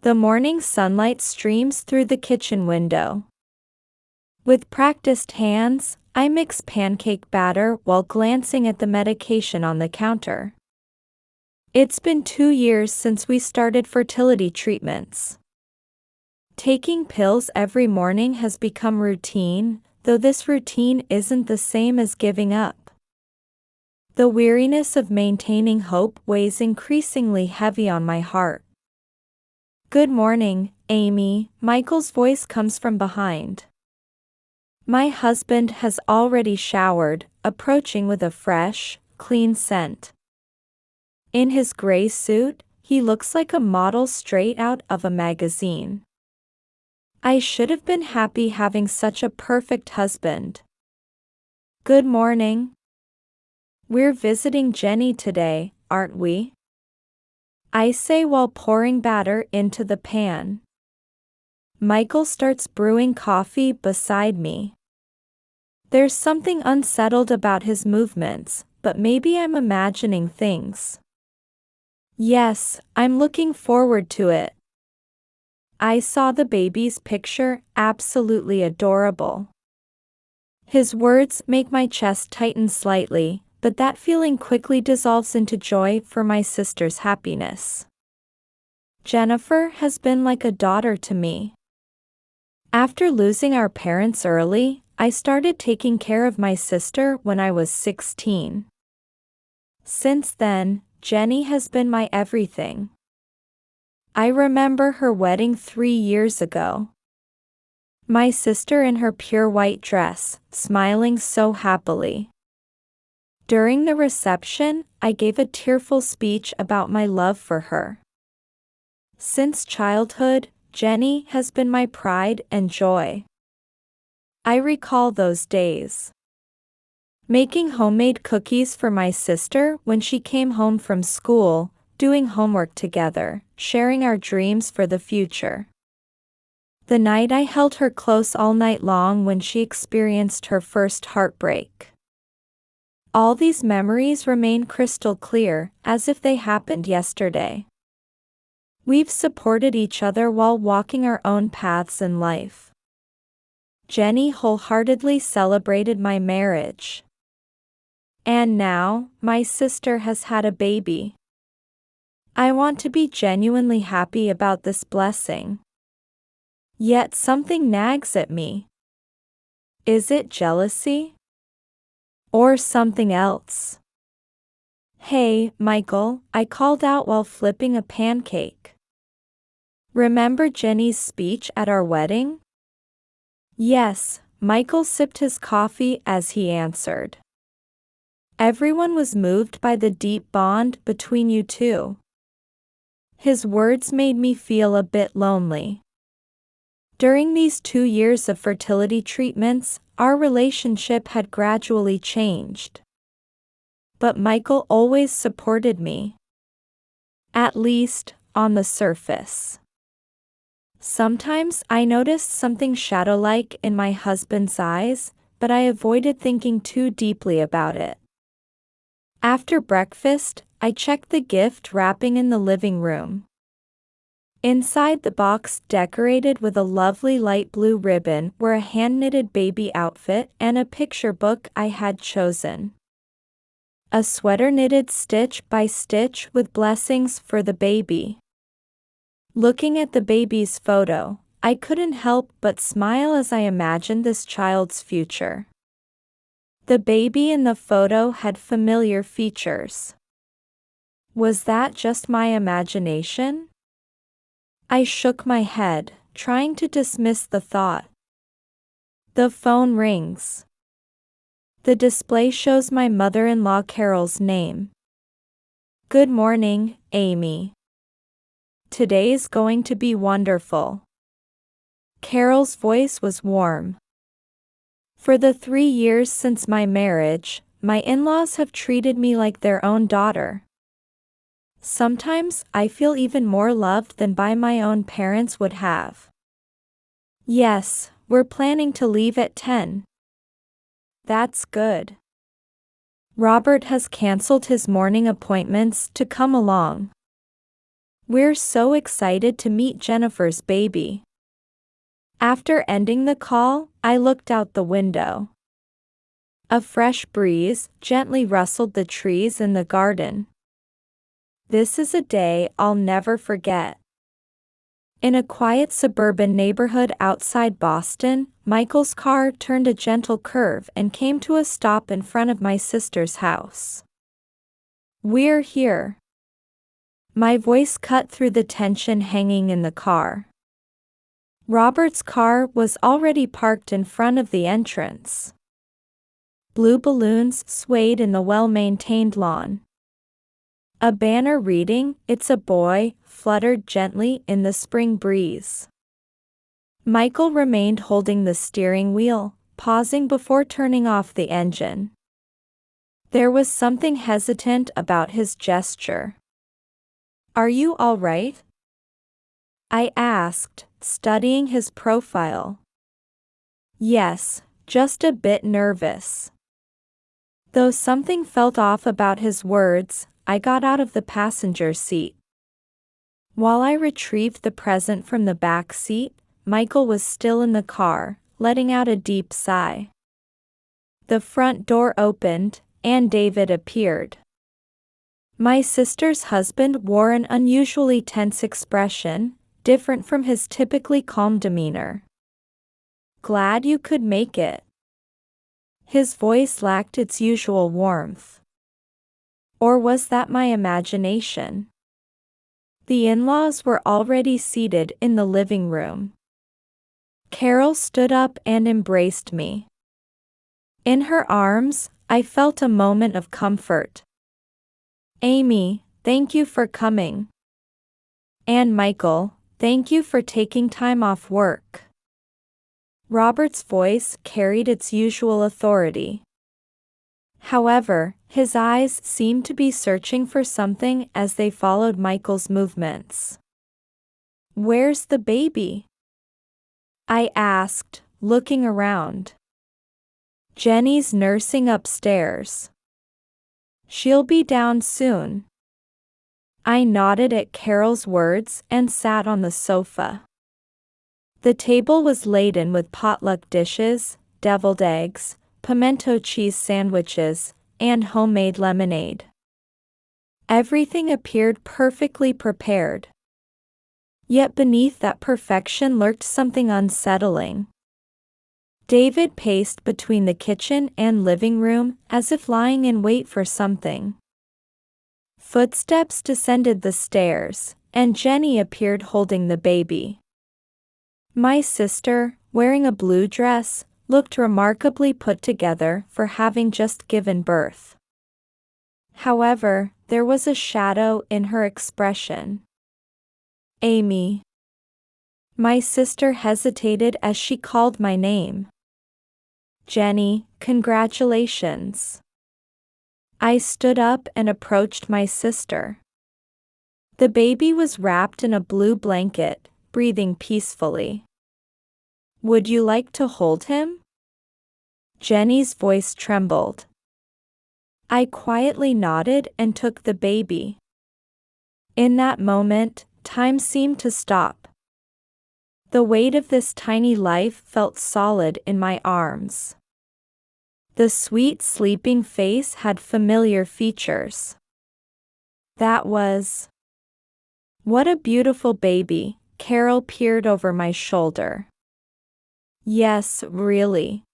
The morning sunlight streams through the kitchen window. With practiced hands, I mix pancake batter while glancing at the medication on the counter. It's been 2 years since we started fertility treatments. Taking pills every morning has become routine, though this routine isn't the same as giving up. The weariness of maintaining hope weighs increasingly heavy on my heart. "Good morning, Amy," Michael's voice comes from behind. My husband has already showered, approaching with a fresh, clean scent. In his gray suit, he looks like a model straight out of a magazine. I should have been happy having such a perfect husband. "Good morning. We're visiting Jenny today, aren't we?" I say while pouring batter into the pan. Michael starts brewing coffee beside me. There's something unsettled about his movements, but maybe I'm imagining things. "Yes, I'm looking forward to it." I saw the baby's picture, absolutely adorable. His words make my chest tighten slightly, but that feeling quickly dissolves into joy for my sister's happiness. Jennifer has been like a daughter to me. After losing our parents early, I started taking care of my sister when I was 16. Since then, Jenny has been my everything. I remember her wedding 3 years ago. My sister in her pure white dress, smiling so happily. During the reception, I gave a tearful speech about my love for her. Since childhood, Jenny has been my pride and joy. I recall those days. Making homemade cookies for my sister when she came home from school, doing homework together, sharing our dreams for the future. The night I held her close all night long when she experienced her first heartbreak. All these memories remain crystal clear, as if they happened yesterday. We've supported each other while walking our own paths in life. Jenny wholeheartedly celebrated my marriage. And now, my sister has had a baby. I want to be genuinely happy about this blessing. Yet something nags at me. Is it jealousy? Or something else? "Hey, Michael," I called out while flipping a pancake. "Remember Jenny's speech at our wedding?" Yes, Michael sipped his coffee as he answered. Everyone was moved by the deep bond between you two. His words made me feel a bit lonely. During these 2 years of fertility treatments, our relationship had gradually changed. But Michael always supported me. At least, on the surface. Sometimes I noticed something shadow-like in my husband's eyes, but I avoided thinking too deeply about it. After breakfast, I checked the gift wrapping in the living room. Inside the box, decorated with a lovely light blue ribbon, were a hand-knitted baby outfit and a picture book I had chosen. A sweater knitted stitch by stitch with blessings for the baby. Looking at the baby's photo, I couldn't help but smile as I imagined this child's future. The baby in the photo had familiar features. Was that just my imagination? I shook my head, trying to dismiss the thought. The phone rings. The display shows my mother-in-law Carol's name. "Good morning, Amy. Today's going to be wonderful." Carol's voice was warm. For the 3 years since my marriage, my in-laws have treated me like their own daughter. Sometimes I feel even more loved than by my own parents would have. "Yes, we're planning to leave at 10. "That's good. Robert has canceled his morning appointments to come along." We're so excited to meet Jennifer's baby. After ending the call, I looked out the window. A fresh breeze gently rustled the trees in the garden. This is a day I'll never forget. In a quiet suburban neighborhood outside Boston, Michael's car turned a gentle curve and came to a stop in front of my sister's house. "We're here." My voice cut through the tension hanging in the car. Robert's car was already parked in front of the entrance. Blue balloons swayed in the well-maintained lawn. A banner reading, "It's a boy," fluttered gently in the spring breeze. Michael remained holding the steering wheel, pausing before turning off the engine. There was something hesitant about his gesture. "Are you all right?" I asked, studying his profile. "Yes, just a bit nervous." Though something felt off about his words, I got out of the passenger seat. While I retrieved the present from the back seat, Michael was still in the car, letting out a deep sigh. The front door opened, and David appeared. My sister's husband wore an unusually tense expression, different from his typically calm demeanor. "Glad you could make it." His voice lacked its usual warmth. Or was that my imagination? The in-laws were already seated in the living room. Carol stood up and embraced me. In her arms, I felt a moment of comfort. "Amy, thank you for coming." "And Michael, thank you for taking time off work." Robert's voice carried its usual authority. However, his eyes seemed to be searching for something as they followed Michael's movements. "Where's the baby?" I asked, looking around. "Jenny's nursing upstairs. She'll be down soon." I nodded at Carol's words and sat on the sofa. The table was laden with potluck dishes, deviled eggs, pimento cheese sandwiches, and homemade lemonade. Everything appeared perfectly prepared. Yet beneath that perfection lurked something unsettling. David paced between the kitchen and living room as if lying in wait for something. Footsteps descended the stairs, and Jenny appeared holding the baby. My sister, wearing a blue dress, looked remarkably put together for having just given birth. However, there was a shadow in her expression. "Amy." My sister hesitated as she called my name. "Jenny, congratulations." I stood up and approached my sister. The baby was wrapped in a blue blanket, breathing peacefully. "Would you like to hold him?" Jenny's voice trembled. I quietly nodded and took the baby. In that moment, time seemed to stop. The weight of this tiny life felt solid in my arms. The sweet sleeping face had familiar features. That was... What a beautiful baby. Carol peered over my shoulder. "Yes, really."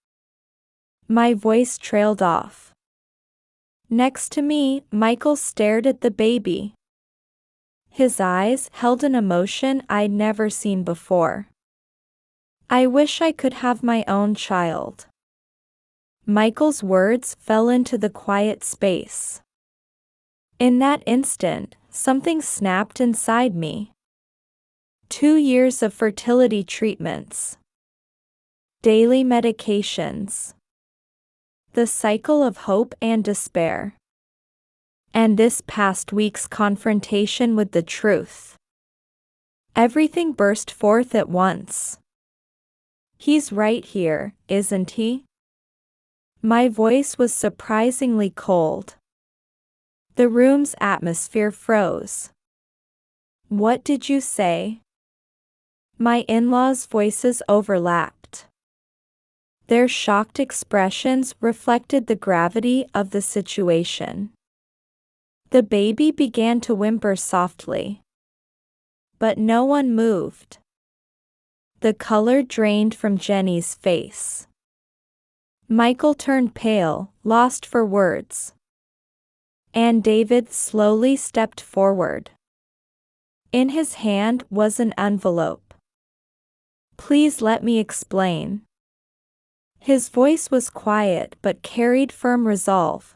My voice trailed off. Next to me, Michael stared at the baby. His eyes held an emotion I'd never seen before. "I wish I could have my own child." Michael's words fell into the quiet space. In that instant, something snapped inside me. 2 years of fertility treatments. Daily medications. The cycle of hope and despair. And this past week's confrontation with the truth. Everything burst forth at once. "He's right here, isn't he?" My voice was surprisingly cold. The room's atmosphere froze. What did you say? My in-laws' voices overlapped. Their shocked expressions reflected the gravity of the situation. The baby began to whimper softly. But no one moved. The color drained from Jenny's face. Michael turned pale, lost for words. And David slowly stepped forward. In his hand was an envelope. Please let me explain. His voice was quiet but carried firm resolve.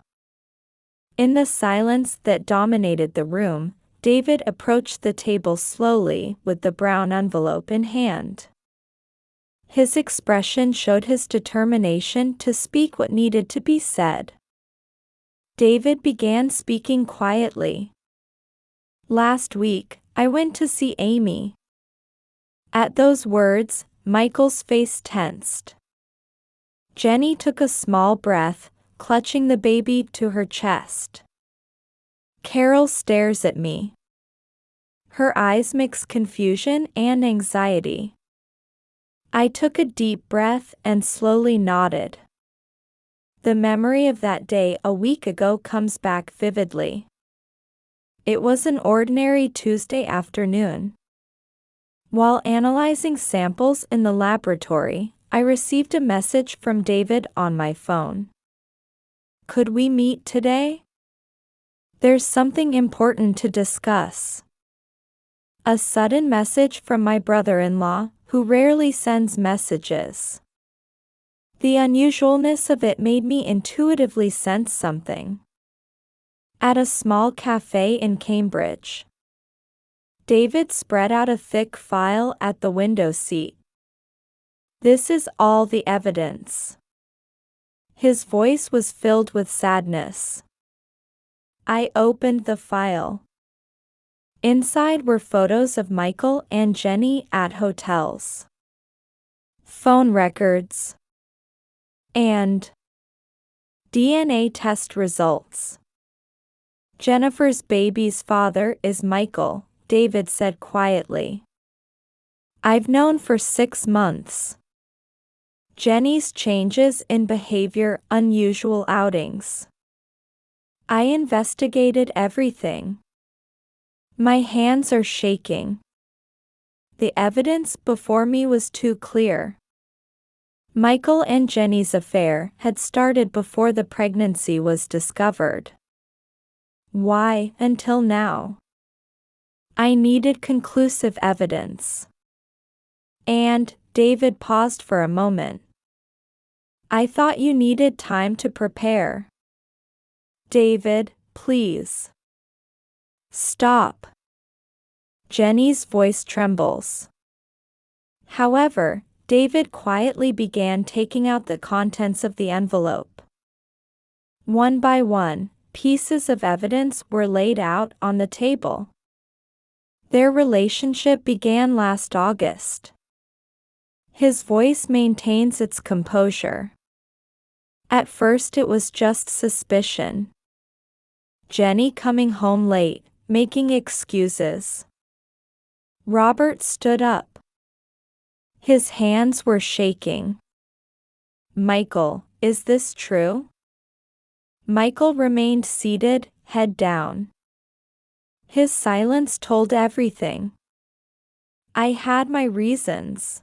In the silence that dominated the room, David approached the table slowly with the brown envelope in hand. His expression showed his determination to speak what needed to be said. David began speaking quietly. Last week, I went to see Amy. At those words, Michael's face tensed. Jenny took a small breath, clutching the baby to her chest. Carol stares at me. Her eyes mix confusion and anxiety. I took a deep breath and slowly nodded. The memory of that day a week ago comes back vividly. It was an ordinary Tuesday afternoon. While analyzing samples in the laboratory, I received a message from David on my phone. Could we meet today? There's something important to discuss. A sudden message from my brother-in-law, who rarely sends messages. The unusualness of it made me intuitively sense something. At a small cafe in Cambridge. David spread out a thick file at the window seat. This is all the evidence. His voice was filled with sadness. I opened the file. Inside were photos of Michael and Jenny at hotels. Phone records. And DNA test results. Jennifer's baby's father is Michael, David said quietly. I've known for 6 months. Jenny's changes in behavior, unusual outings. I investigated everything. My hands are shaking. The evidence before me was too clear. Michael and Jenny's affair had started before the pregnancy was discovered. Why, until now? I needed conclusive evidence. And, David paused for a moment. I thought you needed time to prepare. David, please. Stop. Jenny's voice trembles. However, David quietly began taking out the contents of the envelope. One by one, pieces of evidence were laid out on the table. Their relationship began last August. His voice maintains its composure. At first it was just suspicion. Jenny coming home late, making excuses. Robert stood up. His hands were shaking. Michael, is this true? Michael remained seated, head down. His silence told everything. I had my reasons.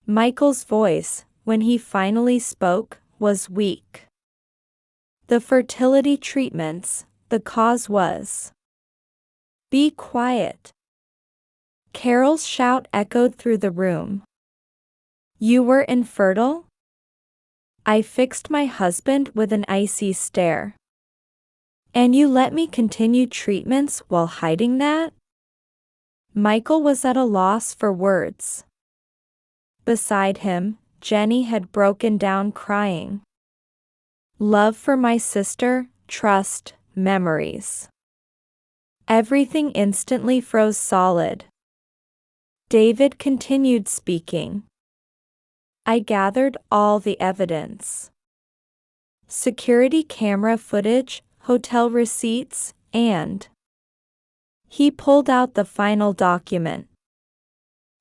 Michael's voice, when he finally spoke, was weak. The fertility treatments, the cause was. Be quiet. Carol's shout echoed through the room. You were infertile? I fixed my husband with an icy stare. And you let me continue treatments while hiding that? Michael was at a loss for words. Beside him, Jenny had broken down crying. Love for my sister, trust, memories. Everything instantly froze solid. David continued speaking. I gathered all the evidence. Security camera footage, hotel receipts, and He pulled out the final document.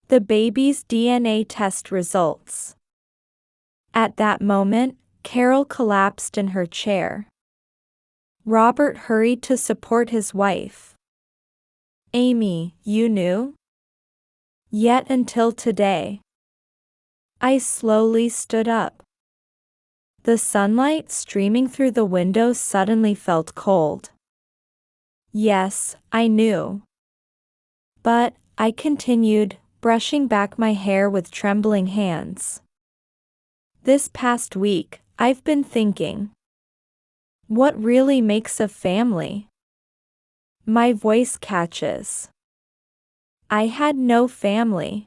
The baby's DNA test results. At that moment, Carol collapsed in her chair. Robert hurried to support his wife. Amy, you knew? Yet until today. I slowly stood up. The sunlight streaming through the window suddenly felt cold. Yes, I knew. But, I continued, brushing back my hair with trembling hands. This past week, I've been thinking. What really makes a family? My voice catches. I had no family.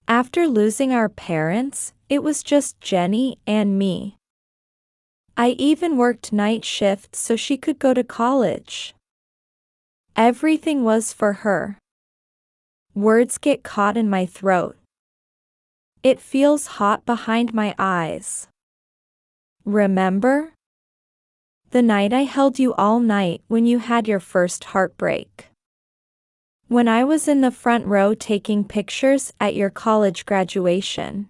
After losing our parents, it was just Jenny and me. I even worked night shifts so she could go to college. Everything was for her. Words get caught in my throat. It feels hot behind my eyes. Remember? The night I held you all night when you had your first heartbreak. When I was in the front row taking pictures at your college graduation.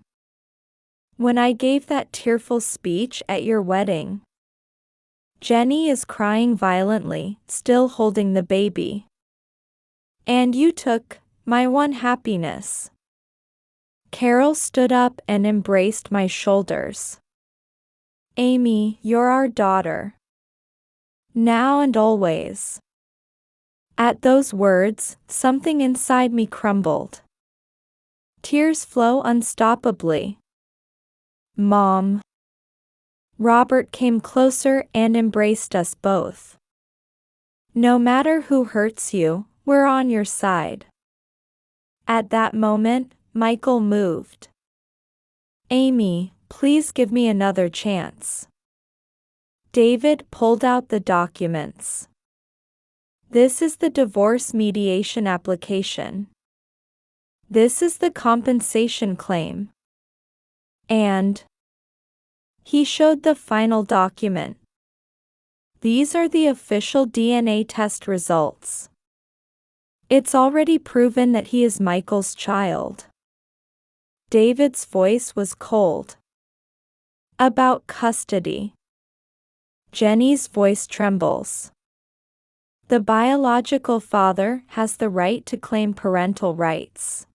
When I gave that tearful speech at your wedding. Jenny is crying violently, still holding the baby. And you took my one happiness. Carol stood up and embraced my shoulders. Amy, you're our daughter. Now and always. At those words, something inside me crumbled. Tears flow unstoppably. Mom. Robert came closer and embraced us both. No matter who hurts you, we're on your side. At that moment, Michael moved. Amy, please give me another chance. David pulled out the documents. This is the divorce mediation application. This is the compensation claim. And he showed the final document. These are the official DNA test results. It's already proven that he is Michael's child. David's voice was cold. About custody. Jenny's voice trembles. The biological father has the right to claim parental rights.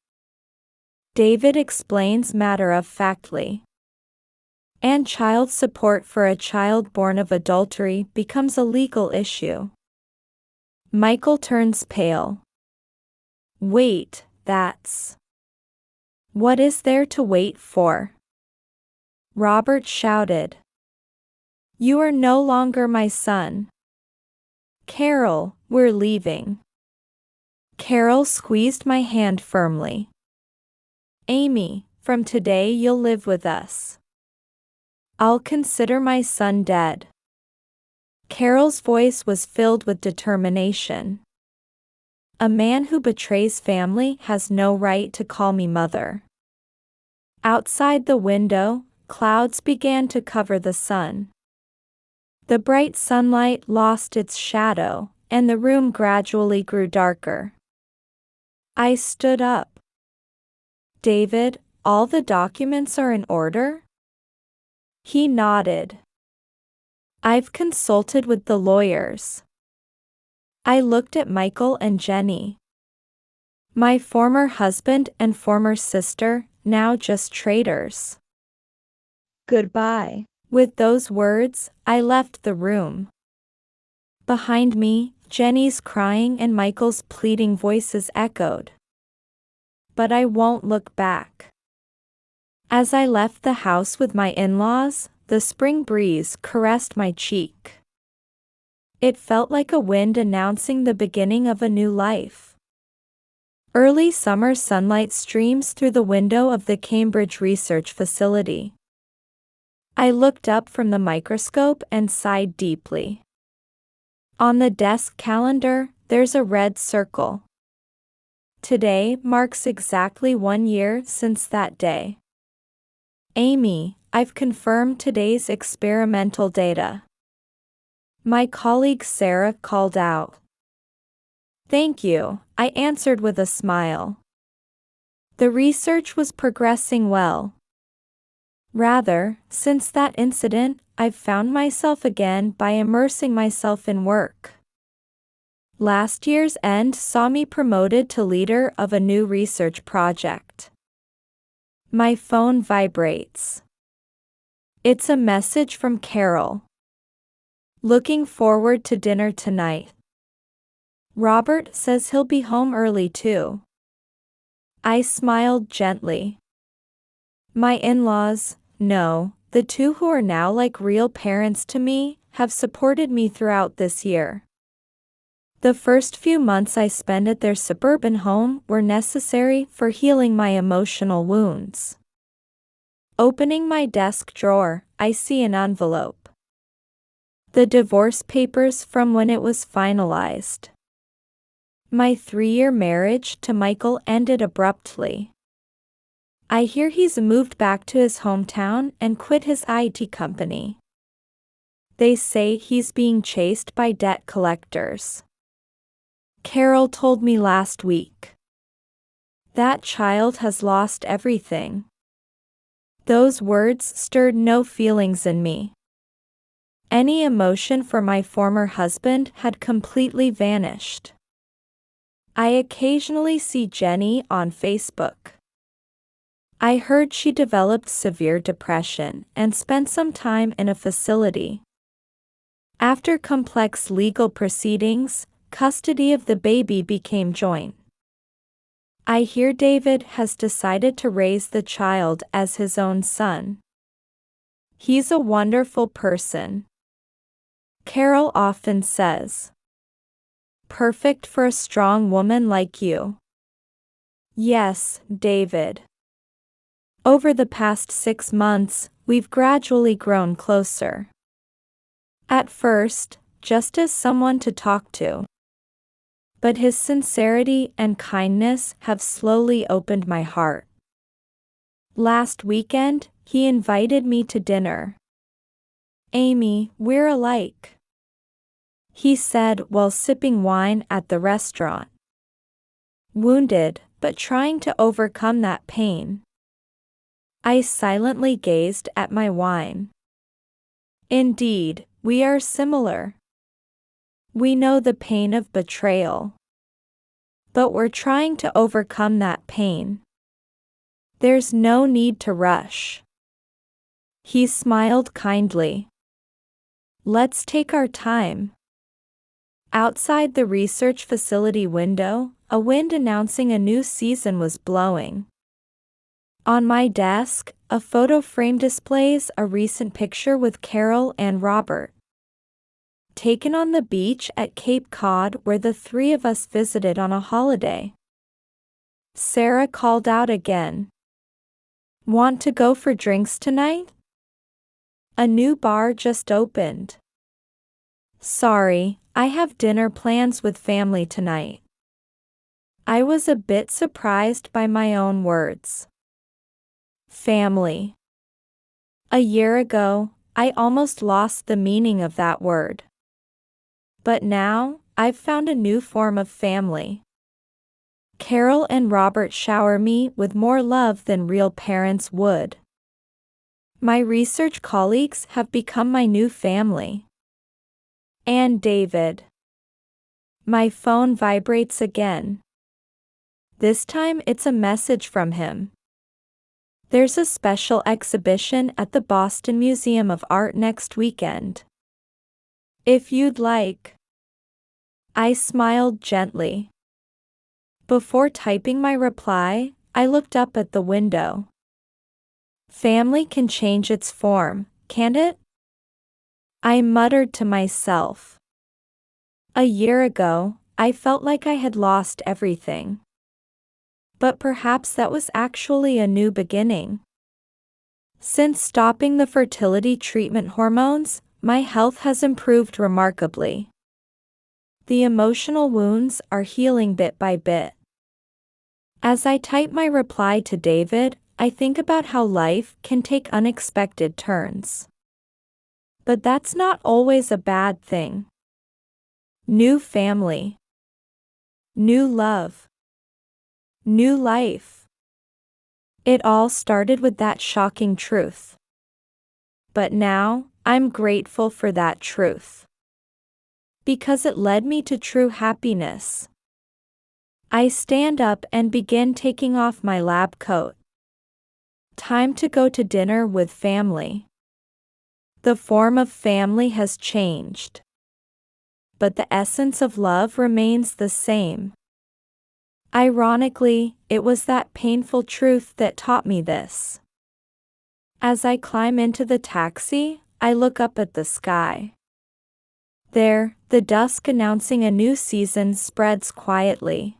David explains matter-of-factly. And child support for a child born of adultery becomes a legal issue. Michael turns pale. Wait, that's... What is there to wait for? Robert shouted. You are no longer my son. Carol, we're leaving. Carol squeezed my hand firmly. Amy, from today you'll live with us. I'll consider my son dead. Carol's voice was filled with determination. A man who betrays family has no right to call me mother. Outside the window, clouds began to cover the sun. The bright sunlight lost its shadow, and the room gradually grew darker. I stood up. David, all the documents are in order? He nodded. I've consulted with the lawyers. I looked at Michael and Jenny. My former husband and former sister, now just traitors. Goodbye. With those words, I left the room. Behind me, Jenny's crying and Michael's pleading voices echoed. But I won't look back. As I left the house with my in-laws, the spring breeze caressed my cheek. It felt like a wind announcing the beginning of a new life. Early summer sunlight streams through the window of the Cambridge Research Facility. I looked up from the microscope and sighed deeply. On the desk calendar, there's a red circle. Today marks exactly 1 year since that day. Amy, I've confirmed today's experimental data. My colleague Sarah called out. Thank you, I answered with a smile. The research was progressing well. Rather, since that incident, I've found myself again by immersing myself in work. Last year's end saw me promoted to leader of a new research project. My phone vibrates. It's a message from Carol. Looking forward to dinner tonight. Robert says he'll be home early too. I smiled gently. My in-laws, no, the two who are now like real parents to me, have supported me throughout this year. The first few months I spent at their suburban home were necessary for healing my emotional wounds. Opening my desk drawer, I see an envelope. The divorce papers from when it was finalized. My 3-year marriage to Michael ended abruptly. I hear he's moved back to his hometown and quit his IT company. They say he's being chased by debt collectors. Carol told me last week. That child has lost everything. Those words stirred no feelings in me. Any emotion for my former husband had completely vanished. I occasionally see Jenny on Facebook. I heard she developed severe depression and spent some time in a facility. After complex legal proceedings, custody of the baby became joint. I hear David has decided to raise the child as his own son. He's a wonderful person. Carol often says, "Perfect for a strong woman like you." Yes, David. Over the past 6 months, we've gradually grown closer. At first, just as someone to talk to. But his sincerity and kindness have slowly opened my heart. Last weekend, he invited me to dinner. "Amy, we're alike," he said while sipping wine at the restaurant. Wounded, but trying to overcome that pain. I silently gazed at my wine. Indeed, we are similar. We know the pain of betrayal. But we're trying to overcome that pain. There's no need to rush. He smiled kindly. Let's take our time. Outside the research facility window, a wind announcing a new season was blowing. On my desk, a photo frame displays a recent picture with Carol and Robert. Taken on the beach at Cape Cod where the three of us visited on a holiday. Sarah called out again. Want to go for drinks tonight? A new bar just opened. Sorry, I have dinner plans with family tonight. I was a bit surprised by my own words. Family. A year ago, I almost lost the meaning of that word. But now, I've found a new form of family. Carol and Robert shower me with more love than real parents would. My research colleagues have become my new family. And David. My phone vibrates again. This time it's a message from him. There's a special exhibition at the Boston Museum of Art next weekend. If you'd like. I smiled gently. Before typing my reply, I looked up at the window. Family can change its form, can't it? I muttered to myself. A year ago, I felt like I had lost everything. But perhaps that was actually a new beginning. Since stopping the fertility treatment hormones, my health has improved remarkably. The emotional wounds are healing bit by bit. As I type my reply to David, I think about how life can take unexpected turns. But that's not always a bad thing. New family. New love. New life. It all started with that shocking truth. But now, I'm grateful for that truth. Because it led me to true happiness. I stand up and begin taking off my lab coat. Time to go to dinner with family. The form of family has changed. But the essence of love remains the same. Ironically, it was that painful truth that taught me this. As I climb into the taxi, I look up at the sky. There, the dusk announcing a new season spreads quietly.